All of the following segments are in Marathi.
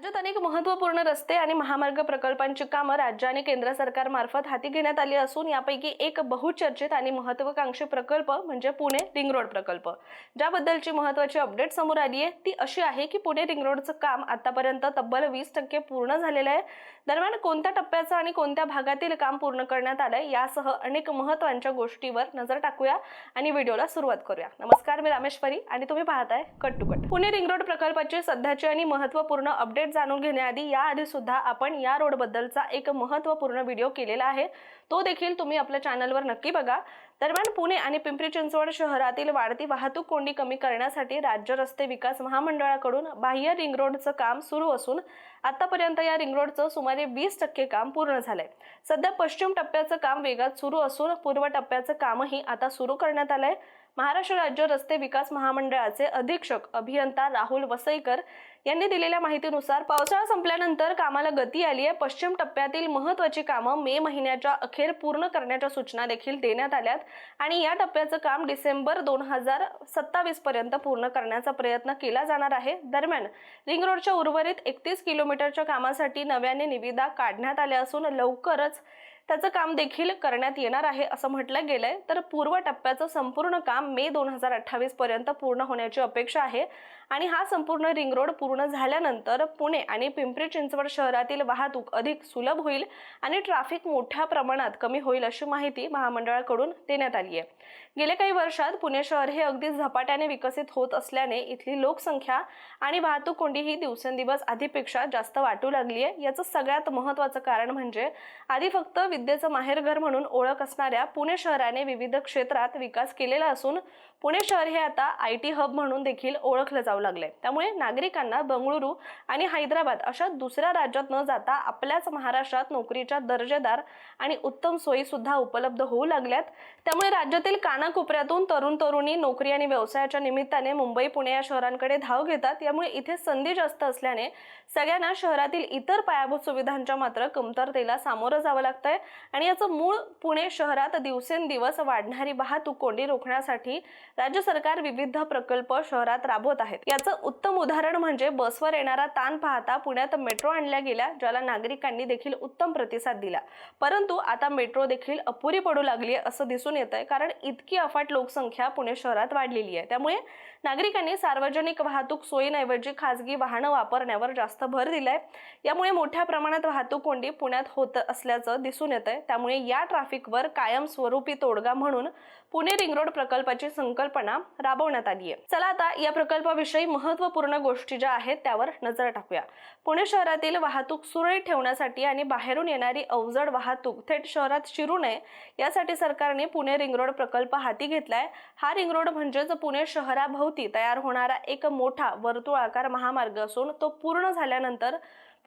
राज्यात अनेक महत्त्वपूर्ण रस्ते आणि महामार्ग प्रकल्पांची कामं राज्य आणि केंद्र सरकारमार्फत हाती घेण्यात आली असून यापैकी एक बहुचर्चित आणि महत्त्वाकांक्षी प्रकल्प म्हणजे पुणे रिंग रोड प्रकल्प। ज्याबद्दलची महत्त्वाची अपडेट समोर आली आहे ती अशी आहे की पुणे रिंग रोडचं काम आतापर्यंत तब्बल 20% पूर्ण झालेलं आहे। दरम्यान कोणत्या टप्प्याचं आणि कोणत्या भागातील काम पूर्ण करण्यात आलंय यासह अनेक महत्त्वाच्या गोष्टीवर नजर टाकूया आणि व्हिडिओला सुरुवात करूया। नमस्कार, मी रामेश्वरी आणि तुम्ही पाहताय cut to cut. Pune ring road प्रकल्पाची सध्याची आणि महत्त्वपूर्ण अपडेट जाणून घेण्याआधी याआधी सुद्धा आपण या रोड बद्दलचा एक महत्त्वपूर्ण व्हिडिओ केलेला आहे, तो देखील तुम्ही आपल्या चॅनलवर नक्की बघा। दरम्यान पुणे आणि पिंपरी चिंचवड शहरातील वाढती वाहतूक कोंडी कमी करण्यासाठी राज्य रस्ते विकास महामंडळाकडून बाह्य रिंग रोडचं काम सुरू असून आतापर्यंत या रिंग रोडचं सुमारे 20% काम पूर्ण झालंय। सध्या पश्चिम टप्प्याचं काम वेगात सुरू असून पूर्व टप्प्याचं कामही आता सुरू करण्यात आलंय। महाराष्ट्र राज्य रस्ते विकास महामंडळाचे अधीक्षक अभियंता राहुल वसईकर यांनी दिलेल्या माहितीनुसार पावसाळा संपल्यानंतर कामाला गती आली आहे। पश्चिम टप्प्यातील महत्त्वाची कामं मे महिन्याच्या अखेर पूर्ण करण्याच्या सूचना देखील देण्यात आल्यात आणि या टप्प्याचं काम डिसेंबर 2027 पर्यंत पूर्ण करण्याचा प्रयत्न केला जाणार आहे। दरम्यान रिंग रोडच्या उर्वरित 31 किलोमीटरच्या कामासाठी नव्याने निविदा काढण्यात आल्या असून लवकरच त्याचं काम देखील करण्यात येणार आहे असं म्हटलं गेलंय। तर पूर्व टप्प्याचं संपूर्ण काम मे 2028 पर्यंत पूर्ण होण्याची अपेक्षा आहे आणि हा संपूर्ण रिंग रोड पूर्ण झाल्यानंतर पुणे आणि पिंपरी चिंचवड शहरातील वाहतूक अधिक सुलभ होईल आणि ट्रॅफिक मोठ्या प्रमाणात कमी होईल अशी माहिती महामंडळाकडून देण्यात आली आहे। गेल्या काही वर्षात पुणे शहर हे अगदी झपाट्याने विकसित होत असल्याने इथली लोकसंख्या आणि वाहतूक कोंडी ही दिवसेंदिवस आधीपेक्षा जास्त वाटू लागली आहे। याचं सगळ्यात महत्त्वाचं कारण म्हणजे आधी फक्त विद्येचं माहेरघर म्हणून ओळख असणाऱ्या पुणे शहराने विविध क्षेत्रात विकास केलेला असून पुणे शहर हे आता IT हब म्हणून देखील ओळखलं जाऊ लागले। त्यामुळे नागरिकांना बंगळुरू आणि हैदराबाद अशा दुसऱ्या राज्यात न जाता आपल्याच महाराष्ट्रात नोकरीच्या दर्जेदार आणि उत्तम सोयी सुद्धा उपलब्ध होऊ लागल्यात। त्यामुळे राज्यातील कानाकोपऱ्यातून तरुण तरुणी नोकरी आणि व्यवसायाच्या निमित्ताने मुंबई पुणे या शहरांकडे धाव घेतात। यामुळे इथे संधी जास्त असल्याने सगळ्यांना शहरातील इतर पायाभूत सुविधांच्या मात्र कमतरतेला सामोरं जावं लागतंय आणि याचं मूळ पुणे शहरात दिवसेंदिवस वाढणारी वाहतूक कोंडी रोखण्यासाठी राज्य सरकार विविध प्रकल्प शहरात राबवत आहेत। याचं उत्तम उदाहरण म्हणजे बसवर येणारा ताण पाहता पुण्यात मेट्रो आणल्या गेल्या, ज्याला नागरिकांनी देखील उत्तम प्रतिसाद दिला। परंतु आता मेट्रो देखील अपुरी पडू लागली आहे असं दिसून येतंय, कारण इतकी अफाट लोकसंख्या पुणे शहरात वाढलेली आहे। त्यामुळे नागरिकांनी सार्वजनिक वाहतूक सोयींऐवजी खासगी वाहनं वापरण्यावर जास्त भर दिलाय। यामुळे मोठ्या प्रमाणात वाहतूक कोंडी पुण्यात होत असल्याचं दिसून येतंय। त्यामुळे या ट्रॅफिकवर कायमस्वरूपी तोडगा म्हणून पुणे रिंग रोड प्रकल्पाची संकल्पना राबवण्यात आली आहे। चला आता या प्रकल्पाविषयी महत्त्वपूर्ण गोष्टी ज्या आहेत त्यावर नजर टाकूया। पुणे शहरातील वाहतूक सुरळीत ठेवण्यासाठी आणि बाहेरून येणारी अवजड वाहतूक थेट शहरात शिरू नये यासाठी सरकारने पुणे रिंग रोड प्रकल्प हाती घेतलाय। हा रिंग रोड म्हणजेच पुणे शहराभोवती तयार होणारा एक मोठा वर्तुळाकार महामार्ग असून तो पूर्ण झाल्यानंतर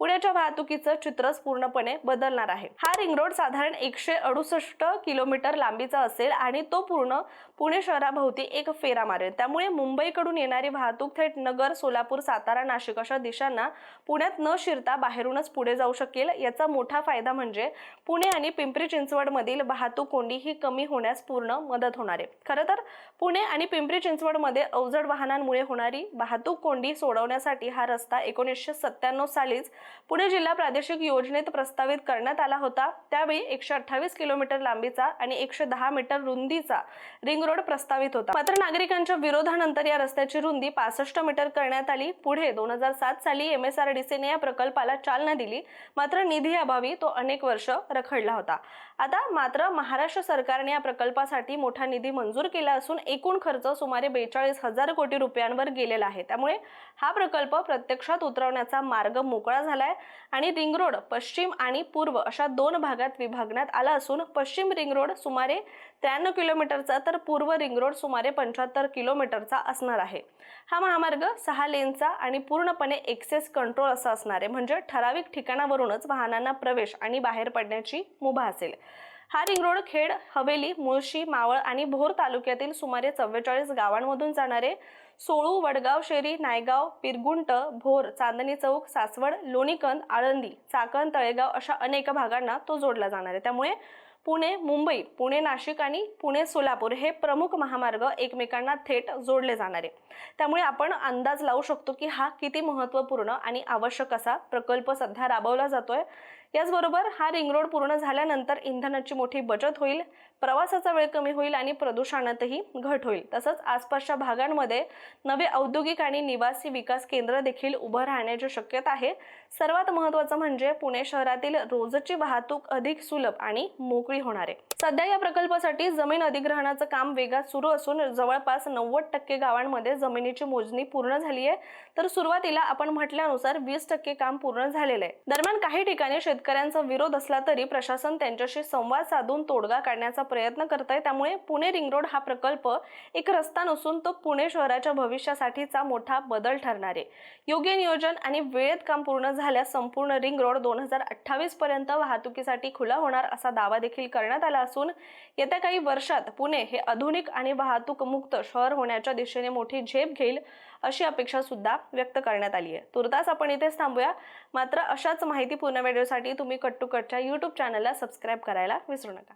पुण्याच्या वाहतुकीचं चित्रच पूर्णपणे बदलणार आहे। हा रिंग रोड साधारण 168 किलोमीटर लांबीचा असेल आणि तो पूर्ण पुणे शहराभोवती एक फेरा मारेल। त्यामुळे मुंबईकडून येणारी वाहतूक थेट नगर, सोलापूर, सातारा, नाशिक अशा दिशांना पुण्यात न शिरता बाहेरूनच पुढे जाऊ शकेल। याचा मोठा फायदा म्हणजे पुणे आणि पिंपरी चिंचवड मधील वाहतूक कोंडी ही कमी होण्यास पूर्ण मदत होणार आहे। खरं तर पुणे आणि पिंपरी चिंचवड मध्ये अवजड वाहनांमुळे होणारी वाहतूक कोंडी सोडवण्यासाठी हा रस्ता 1997 सालीच पुणे जिल्हा प्रादेशिक योजनेत प्रस्तावित करण्यात आला होता। त्यावेळी 128 किलोमीटर लांबीचा आणि 110 मीटर रुंदीचा रिंग रोड प्रस्तावित होता। मात्र नागरिकांच्या विरोधानंतर या रस्त्याची रुंदी 65 मीटर करण्यात आली। पुढे 2007 साली MSRDCने या प्रकल्पाला चालना दिली, मात्र निधी अभावी तो अनेक वर्ष रखडला होता। आता मात्र महाराष्ट्र सरकारने या प्रकल्पासाठी मोठा निधी मंजूर केला असून एकूण खर्च सुमारे 42,000 कोटी रुपयांवर गेलेला आहे। त्यामुळे हा प्रकल्प प्रत्यक्षात उतरवण्याचा मार्ग मोकळा झालाय आणि रिंग रोड पश्चिम आणि पूर्व अशा दोन भागात विभागण्यात आला असून पश्चिम रिंग रोड सुमारे 93 किलोमीटरचा तर पूर्व रिंग रोड सुमारे 75 किलोमीटरचा असणार आहे। हा महामार्ग 6 लेनचा आणि पूर्णपणे एक्सेस कंट्रोल असा असणार आहे, म्हणजे ठराविक ठिकाणावरूनच वाहनांना प्रवेश आणि बाहेर पडण्याची मुभा असेल। हा रिंग रोड खेड, हवेली, मुळशी, मावळ आणि भोर तालुक्यातील सुमारे 44 गावांमधून जाणारे सोळू, वडगाव शेरी, नायगाव, पिरगुंट, भोर, चांदणी चौक, सासवड, लोणीकंद, आळंदी, चाकण, तळेगाव अशा अनेक भागांना तो जोडला जाणार आहे। त्यामुळे पुणे मुंबई, पुणे नाशिक आणि पुणे सोलापूर हे प्रमुख महामार्ग एकमेकांना थेट जोडले जाणार आहे। त्यामुळे आपण अंदाज लावू शकतो की हा किती महत्त्वपूर्ण आणि आवश्यक असा प्रकल्प सध्या राबवला जातोय। याचबरोबर हा रिंग रोड पूर्ण झाल्यानंतर इंधनाची मोठी बचत होईल, प्रवासाचा वेळ कमी होईल आणि प्रदूषणातही घट होईल। तसंच आसपासच्या भागांमध्ये नवे औद्योगिक आणि निवासी विकास केंद्र देखील उभं राहण्याची शक्यता आहे। सर्वात महत्त्वाचं म्हणजे पुणे शहरातील रोजची वाहतूक अधिक सुलभ आणि मोकळी होणार आहे। सध्या या प्रकल्पासाठी जमीन अधिग्रहणाचं काम वेगात सुरू असून जवळपास 90% गावांमध्ये जमिनीची मोजणी पूर्ण झाली आहे, तर सुरुवातीला आपण म्हटल्यानुसार 20% काम पूर्ण झालेलं आहे। दरम्यान काही ठिकाणी शेतकऱ्यांचा विरोध असला तरी प्रशासन त्यांच्याशी संवाद साधून तोडगा काढण्याचा प्रयत्न करत आहे। त्यामुळे पुणे रिंग रोड हा प्रकल्प एक रस्ता नसून तो पुणे शहराच्या भविष्यासाठीचा मोठा बदल ठरणार आहे। योग्य नियोजन आणि वेळेत काम पूर्ण झाल्यास संपूर्ण रिंग रोड 2028 पर्यंत वाहतुकीसाठी खुला होणार असा दावा देखील करण्यात आला असून येत्या काही वर्षात पुणे हे आधुनिक आणि वाहतूक मुक्त शहर होण्याच्या दिशेने मोठी झेप घेईल अशी अपेक्षा सुद्धा व्यक्त करण्यात आली आहे। तुर्तास आपण इथेच थांबूया, मात्र अशाच माहितीपूर्ण व्हिडिओसाठी तुम्ही कट टू कटच्या YouTube चॅनलला सबस्क्राइब करायला विसरू नका।